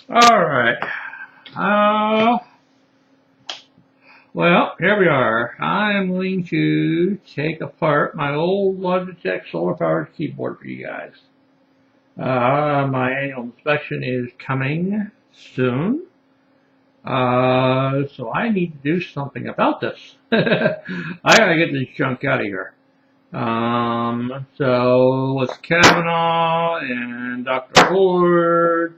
All right. Uh, well, here we are. I am going to take apart my old Logitech solar powered keyboard for you guys. My annual inspection is coming soon. So I need to do something about this. I gotta get this junk out of here. So with Kavanaugh and Dr. Horde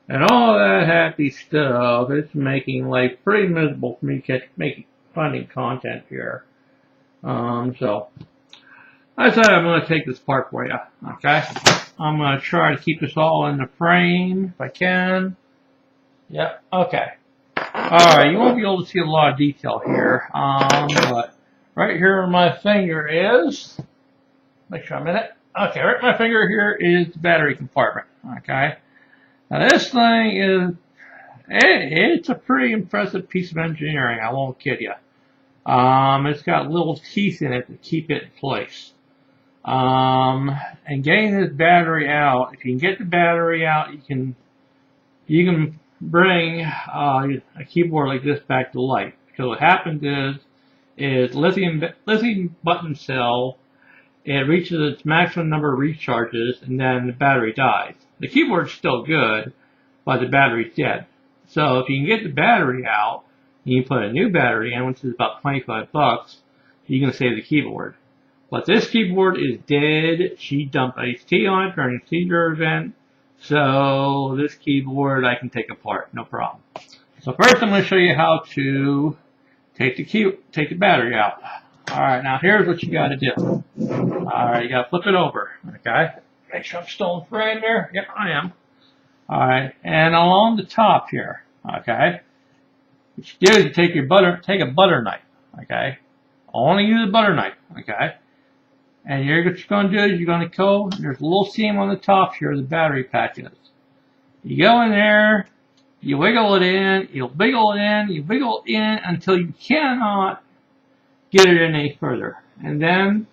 and all that happy stuff, it's making life pretty miserable for me finding content here. So I decided I'm going to take this apart for you. Okay, I'm going to try to keep this all in the frame if I can. Yep. Okay. All right. You won't be able to see a lot of detail here. But right here on my finger is. Make sure I'm in it. Okay. Right, my finger here is the battery compartment. Okay. Now this thing is. It's a pretty impressive piece of engineering, I won't kid you. It's got little teeth in it to keep it in place. And getting this battery out, if you can get the battery out, you can bring a keyboard like this back to life. Because what happens is lithium button cell, it reaches its maximum number of recharges, and then the battery dies. The keyboard's still good, but the battery's dead. So if you can get the battery out, and you put a new battery in, which is about 25 bucks, you can save the keyboard. But this keyboard is dead. She dumped HT on it during a Caesar event. So this keyboard I can take apart, no problem. So first I'm going to show you how to take the battery out. Alright, now here's what you got to do. Alright, you got to flip it over, okay? Make sure I'm still in frame there. Yep, I am. Alright, and along the top here, okay, what you do is you take a butter knife, okay, only use a butter knife, okay, and what you're going to do is you're going to go, there's a little seam on the top here, the battery pack is. You go in there, you wiggle it in, you wiggle it in until you cannot get it in any further, and then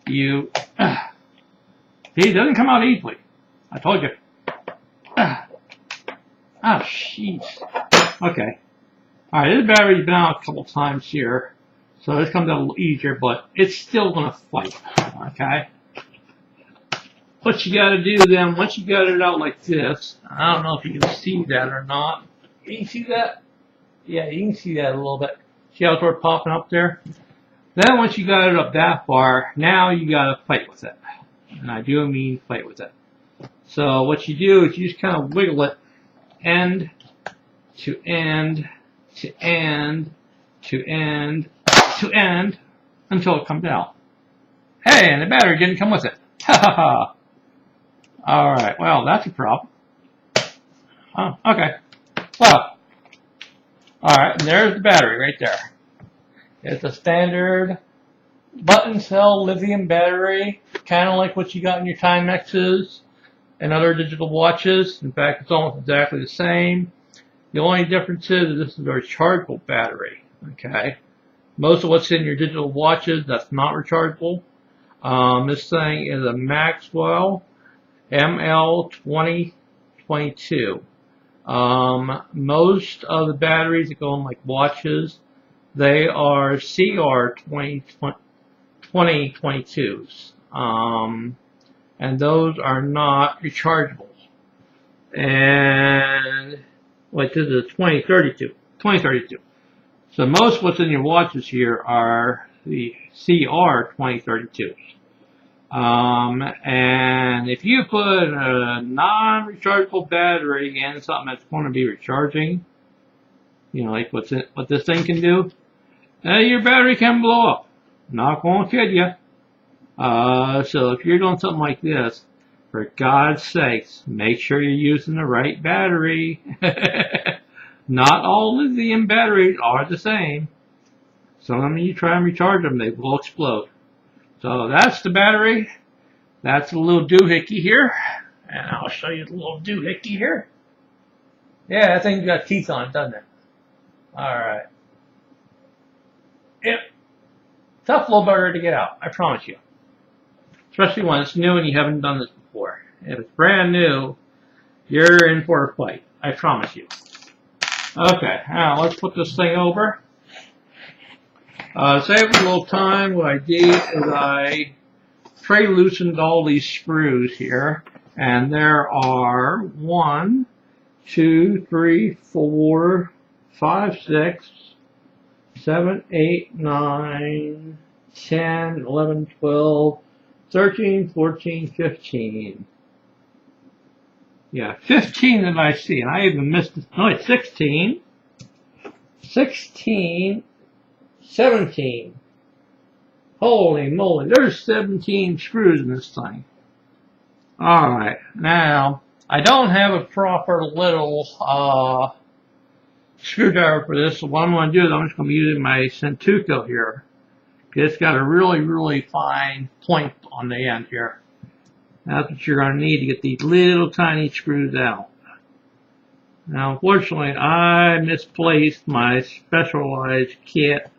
you, see, it doesn't come out easily, I told you. Oh, jeez. Okay. Alright, this battery's been out a couple times here, so this comes out a little easier, but it's still going to fight. Okay? What you got to do then, once you got it out like this, I don't know if you can see that or not. You can see that? Yeah, you can see that a little bit. See how it's sort of popping up there? Then once you got it up that far, now you got to fight with it. And I do mean fight with it. So what you do is you just kind of wiggle it end to end to end to end to end until it comes out. Hey, and the battery didn't come with it. Ha ha ha. Alright, well, that's a problem. Oh, okay. Well, alright, and there's the battery right there. It's a standard button cell lithium battery, kind of like what you got in your Timexes and other digital watches. In fact, it's almost exactly the same. The only difference is this is a rechargeable battery. Okay, most of what's in your digital watches, that's not rechargeable. This thing is a Maxwell ML2022. Most of the batteries that go in like watches, they are CR2022s. And those are not rechargeable. And like this is a 2032. So most what's in your watches here are the CR2032s. And if you put a non-rechargeable battery in something that's going to be recharging, you know, like what this thing can do, your battery can blow up. Not going to kid you. So if you're doing something like this, for God's sakes, make sure you're using the right battery. Not all lithium batteries are the same. Some of them, you try and recharge them, they will explode. So that's the battery. That's a little doohickey here. And I'll show you the little doohickey here. Yeah, that thing's got teeth on it, doesn't it? Alright. Yep. Tough little burger to get out, I promise you. Especially when it's new and you haven't done this before. If it's brand new, You're in for a fight. I promise you. Okay, now let's put this thing over. Save a little time. What I did is I tray loosened all these screws here, and there are 1, 2, 3, 4, 5, 6, 7, 8, 9, 10, 11, 12, 13, 14, 15. Yeah, 15 that I see, and I even missed it. No, it's 16, 16, 17. Holy moly, there's 17 screws in this thing. Alright, now, I don't have a proper little screwdriver for this, so what I'm going to do is I'm just going to be using my Sentuco here. It's got a really, really fine point on the end here. That's what you're going to need to get these little tiny screws out. Now, unfortunately, I misplaced my specialized kit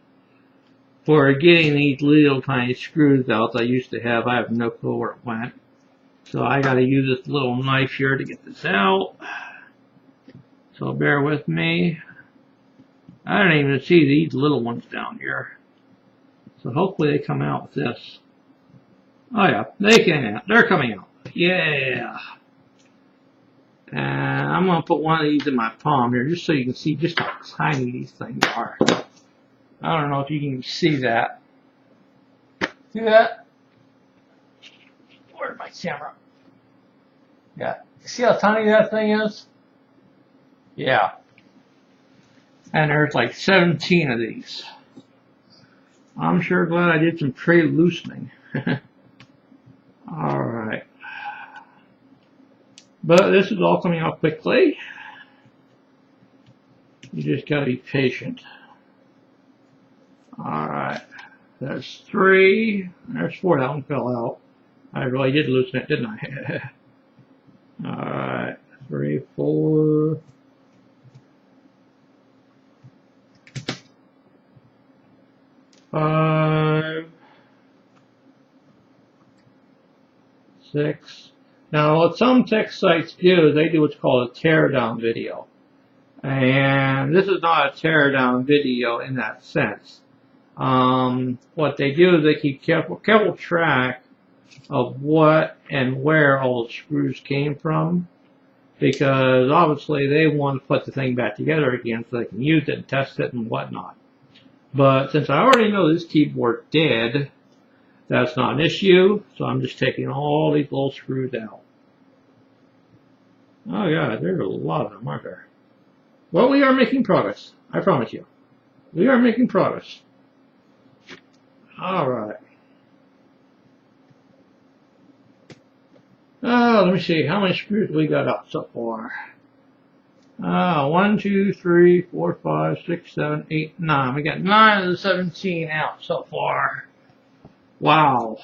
for getting these little tiny screws out that I used to have. I have no clue where it went. So I got to use this little knife here to get this out. So bear with me. I don't even see these little ones down here. So hopefully they come out with this. Oh yeah, they came out. They're coming out. Yeah. And I'm going to put one of these in my palm here just so you can see just how tiny these things are. I don't know if you can see that. See that? Where's my camera? Yeah. See how tiny that thing is? Yeah. And there's like 17 of these. I'm sure glad I did some tray loosening. Alright. But this is all coming out quickly. You just gotta be patient. Alright. There's 3. There's 4. That one fell out. I really did loosen it, didn't I? Alright. 3, 4. 5, 6. Now, what some tech sites do is they do what's called a teardown video. And this is not a teardown video in that sense. What they do is they keep careful track of what and where all the screws came from. Because obviously they want to put the thing back together again so they can use it and test it and whatnot. But since I already know this keyboard dead, that's not an issue, so I'm just taking all these little screws out. Oh god, there's a lot of them, aren't there? Well, we are making progress, I promise you. We are making progress. Alright. Let me see, how many screws we got out so far? 1, 2, 3, 4, 5, 6, 7, 8, 9. We got 9 of the 17 out so far. Wow.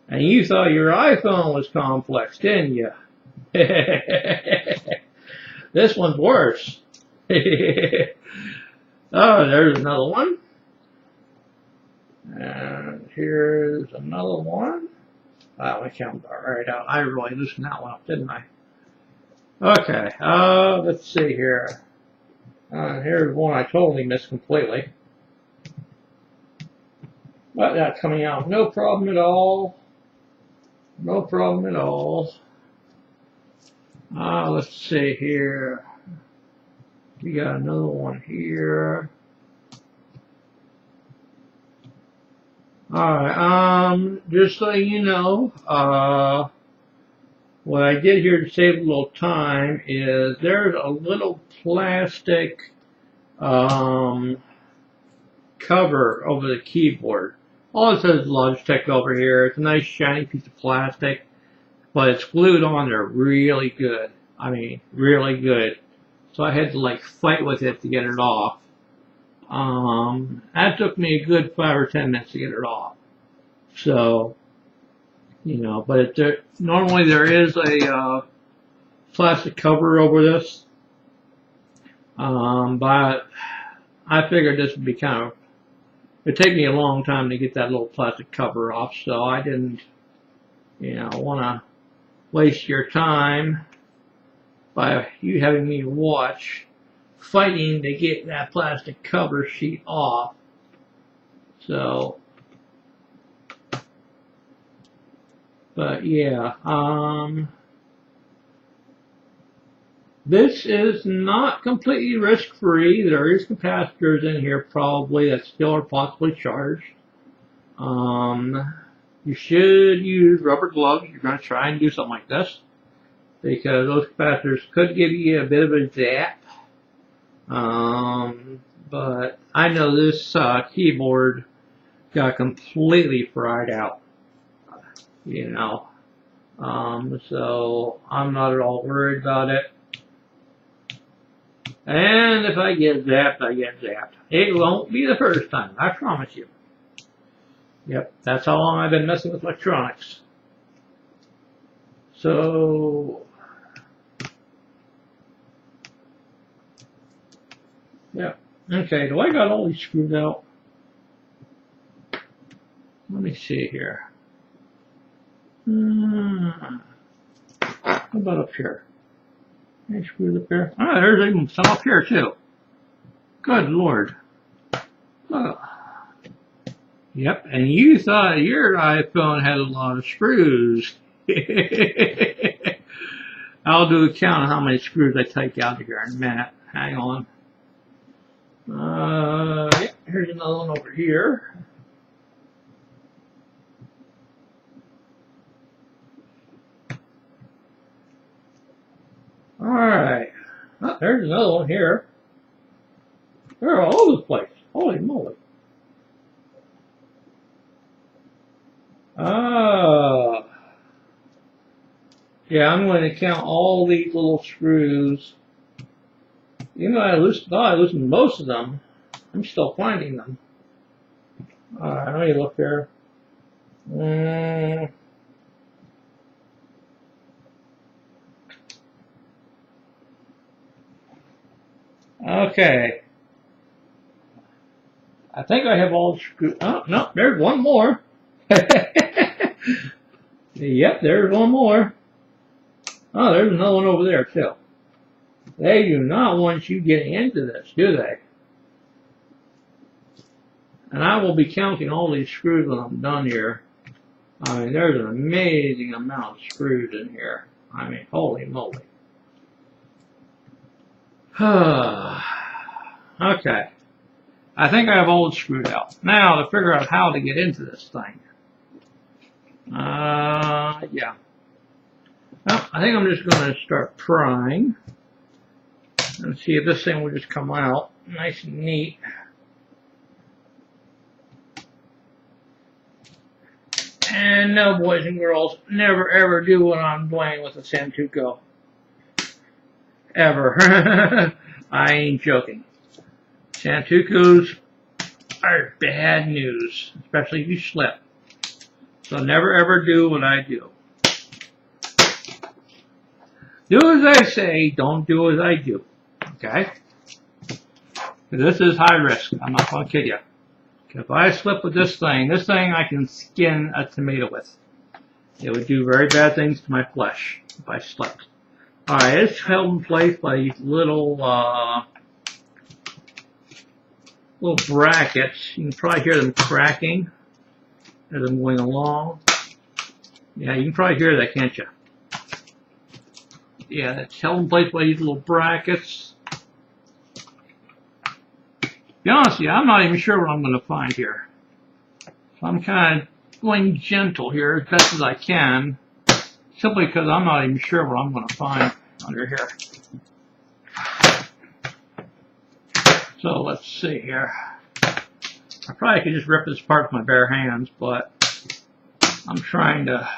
And you thought your iPhone was complex, didn't you? This one's worse. Oh, there's another one. And here's another one. Wow, I counted that right out. I really loosened that one up, didn't I? Okay, let's see here. Here's one I totally missed completely. But that's coming out. No problem at all. No problem at all. Let's see here. We got another one here. Alright, just so you know, what I did here to save a little time is there's a little plastic cover over the keyboard. All it says is Logitech over here. It's a nice shiny piece of plastic, but it's glued on there really good. I mean, really good. So I had to like fight with it to get it off. That took me a good 5 or 10 minutes to get it off. So, you know, but normally there is a plastic cover over this. But I figured this would be kind of, it'd take me a long time to get that little plastic cover off, so I didn't, you know, want to waste your time by you having me watch fighting to get that plastic cover sheet off. So, but yeah, this is not completely risk-free. There is capacitors in here probably that still are possibly charged. You should use rubber gloves if you're going to try and do something like this, because those capacitors could give you a bit of a zap. But I know this keyboard got completely fried out, you know. So I'm not at all worried about it. And if I get zapped, I get zapped. It won't be the first time, I promise you. Yep, that's how long I've been messing with electronics. So, yeah. Okay, do I got all these screws out? Let me see here. How about up here? Any screws up here? Ah, there's even some up here too. Good Lord. Oh. Yep, and you thought your iPhone had a lot of screws. I'll do a count of how many screws I take out of here in a minute. Hang on. Yeah, here's another one over here. Alright. Oh, there's another one here. They're all over the place. Holy moly. Yeah, I'm going to count all these little screws. Even though I loosened most of them, I'm still finding them. Alright, let me look here. Okay. I think I have all the screws. Oh, no, there's one more. Yep, there's one more. Oh, there's another one over there, too. They do not want you getting into this, do they? And I will be counting all these screws when I'm done here. I mean, there's an amazing amount of screws in here. I mean, holy moly. Okay. I think I have all the screws out. Now, to figure out how to get into this thing. Yeah. Well, I think I'm just going to start prying and see if this thing will just come out nice and neat. And no, boys and girls, never ever do what I'm doing with a Santoku. Ever. I ain't joking. Santokus are bad news, especially if you slip. So never ever do what I do. Do as I say, don't do as I do. Okay? This is high risk. I'm not going to kid you. If I slip with this thing I can skin a tomato with. It would do very bad things to my flesh if I slipped. Alright, it's held in place by these little brackets. You can probably hear them cracking as I'm going along. Yeah, you can probably hear that, can't you? Yeah, it's held in place by these little brackets. To be honest with you, I'm not even sure what I'm going to find here. So I'm kind of going gentle here as best as I can, simply because I'm not even sure what I'm going to find under here. So let's see here. I probably could just rip this apart with my bare hands, but I'm trying to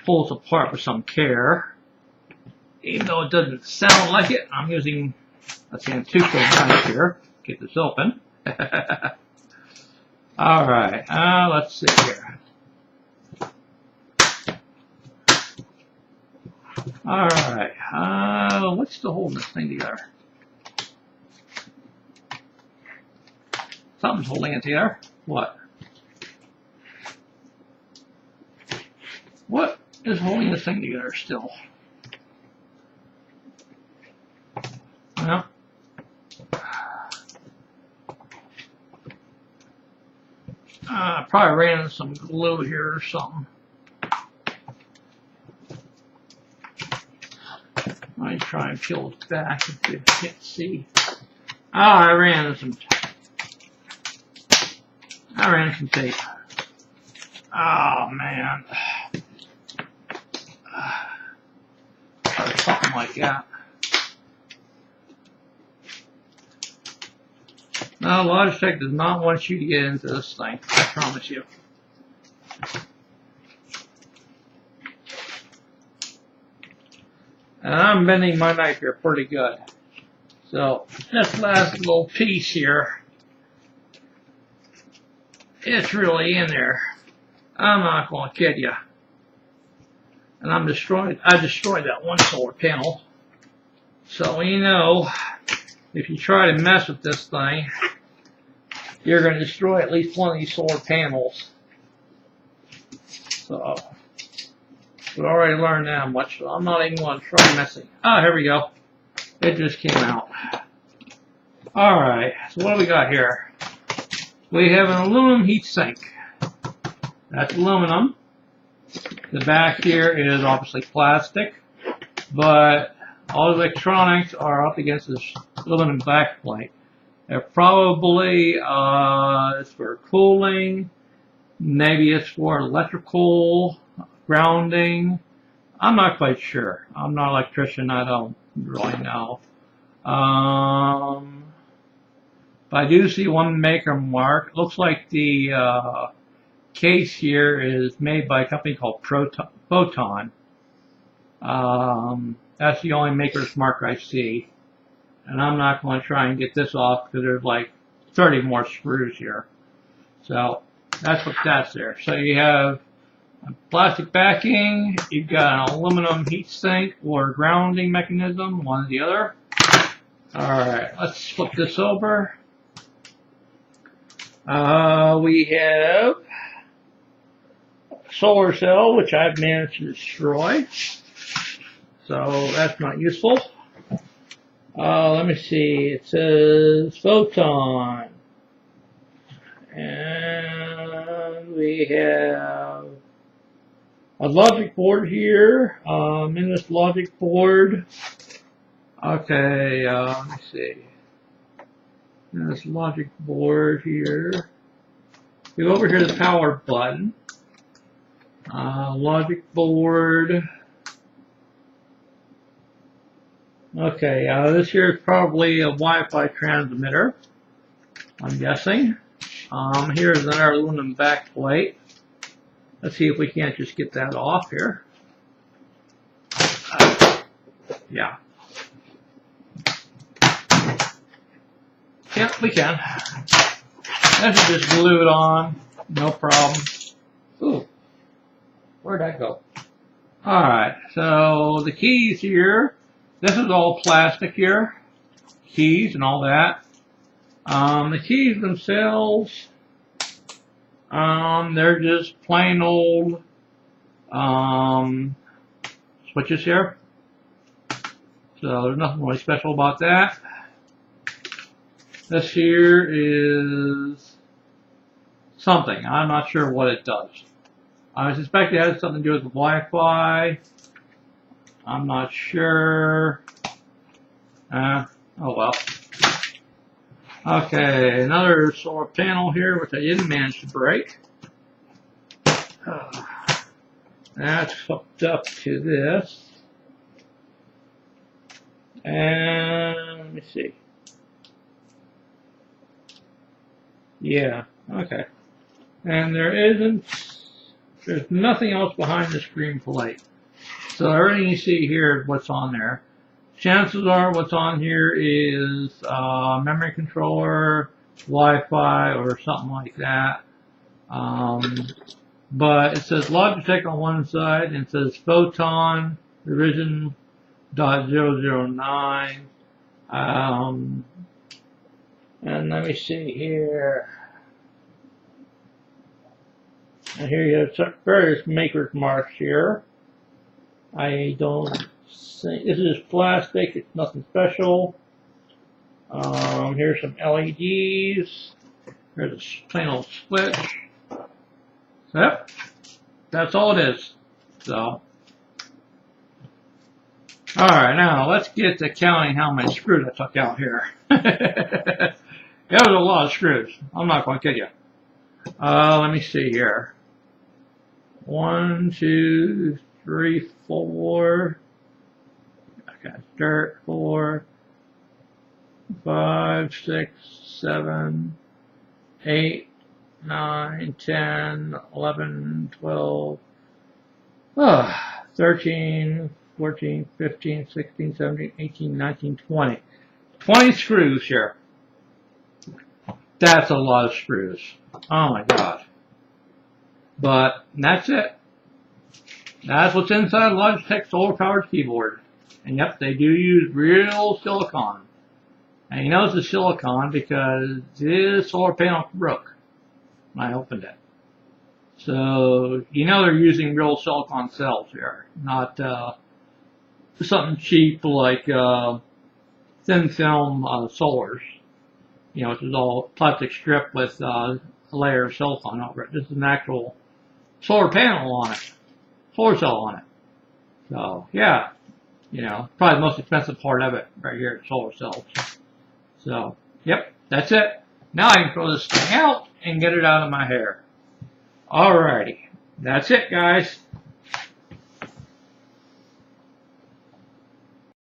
pull this apart with some care. Even though it doesn't sound like it, I'm using a Santoku knife here. Get this open. Alright, let's see here. Alright, what's still holding this thing together? Something's holding it together. What? What is holding this thing together still. Well, probably ran into some glue here or something. Let me try and peel it back if you can't see. I ran into some tape. Oh man. Or something like that. No, Logitech does not want you to get into this thing, I promise you. And I'm bending my knife here pretty good. So, this last little piece here, it's really in there. I'm not going to kid you. And I destroyed that one solar panel. So, you know, if you try to mess with this thing, you're going to destroy at least one of these solar panels. So, we already learned that much, so I'm not even going to try messing. Ah, here we go. It just came out. Alright, so what do we got here? We have an aluminum heat sink. That's aluminum. The back here is obviously plastic, but all the electronics are up against this aluminum backplate. It probably is for cooling, maybe it's for electrical grounding. I'm not quite sure. I'm not an electrician. I don't really know. But I do see one maker mark. It looks like the case here is made by a company called Photon. That's the only maker's mark I see. And I'm not going to try and get this off because there's like 30 more screws here. So that's what that's there. So you have a plastic backing, you've got an aluminum heat sink or grounding mechanism, one or the other. Alright, let's flip this over. We have a solar cell, which I've managed to destroy. So that's not useful. Let me see, it says Photon. And we have a logic board here. In this logic board, okay, let me see. In this logic board here, we go over here to the power button. Logic board. Okay, this here is probably a Wi-Fi transmitter, I'm guessing. Here's another aluminum back plate. Let's see if we can't just get that off here. Yeah. Yep, we can. That should just glue it on, no problem. Ooh, where'd that go? Alright, so the keys here, this is all plastic here, keys and all that. The keys themselves, they're just plain old switches here. So there's nothing really special about that. This here is something. I'm not sure what it does. I suspect it has something to do with the Wi-Fi. I'm not sure. Oh well. Okay, another solar panel here, which I didn't manage to break. That's hooked up to this. And let me see. Yeah, okay. And there's nothing else behind the screen plate. So everything you see here is what's on there. Chances are what's on here is memory controller, Wi-Fi, or something like that. But it says Logitech on one side, and it says Photon Revision .009. And let me see here. And here you have various maker's marks here. I don't think, this is plastic, it's nothing special. Here's some LEDs. There's a plain old switch. Yep, that's all it is. So, alright, now let's get to counting how many screws I took out here. That was a lot of screws. I'm not going to kid you. Let me see here. 1, 2, 3, 4. Okay, dirt, 4, 5, 6, 7, 8, 9, 10, 11, 12, 13, 14, 15, 16, 17, 18, 19, 20. 20 screws here. That's a lot of screws. Oh my god. But that's it. That's what's inside Logitech solar powered keyboard. And yep, they do use real silicone. And you know it's a silicone because this solar panel broke when I opened it. So you know they're using real silicone cells here, not something cheap like thin film solars. You know, which is all plastic strip with a layer of silicone over it. This is an actual solar panel on it, solar cell on it. So yeah, you know, probably the most expensive part of it right here, solar cells. So yep, that's it. Now I can throw this thing out and get it out of my hair. Alrighty, that's it, guys.